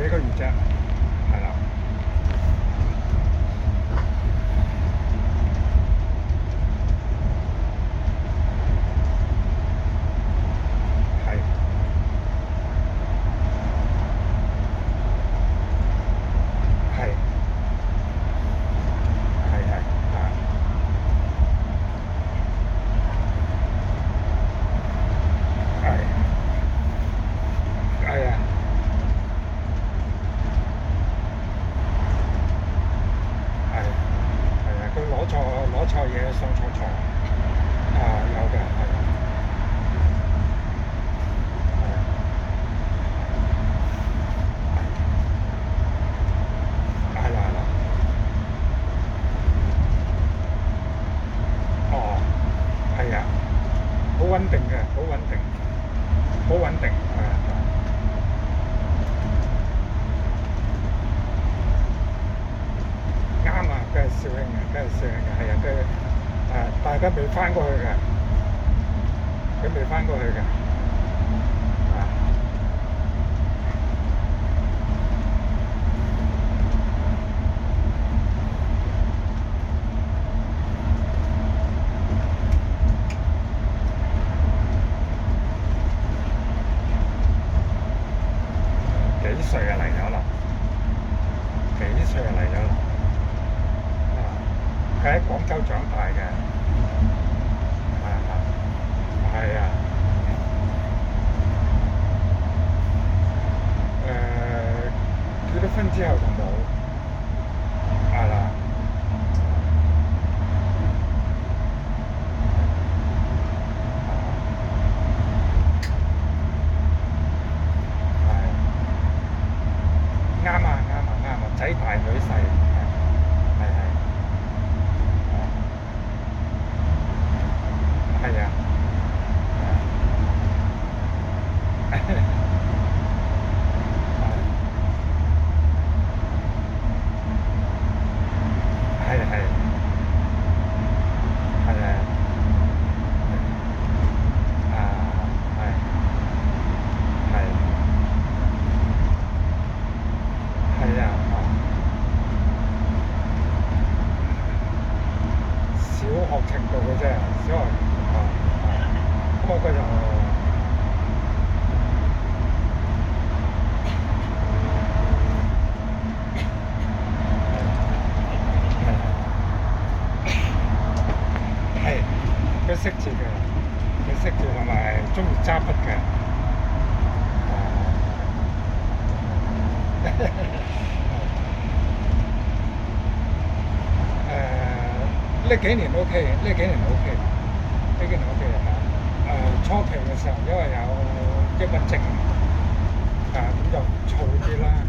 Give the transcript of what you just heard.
幾個月啫，係啦，係係係係啊，係係啊，係係啊，佢攞錯嘢送錯床啊，有嘅係啊，係啊，係啦係啦，哦，係啊，好穩定嘅，好穩定，好穩定，係啊，啱啊，佢係肇慶嘅，佢係肇慶嘅，係啊，但係佢未翻過去嘅，佢未翻過去嘅，啊，幾歲啊嚟咗啦？幾歲啊嚟咗啦？啊，佢喺廣州長大嘅，係啊，係啊，結咗婚之後就冇，係啦，係啱啊啱啊啱啊，仔大女細，係係係，係啊，係係係係啊，係係係啊，小學程度嘅啫，小學啊啊，不過佢就係佢識字嘅，佢識字同埋中意揸筆嘅，呢幾年 OK，呢幾年 OK，呢幾年 OK 嚇。初期嘅時候因為有抑鬱症，咁就燥啲啦。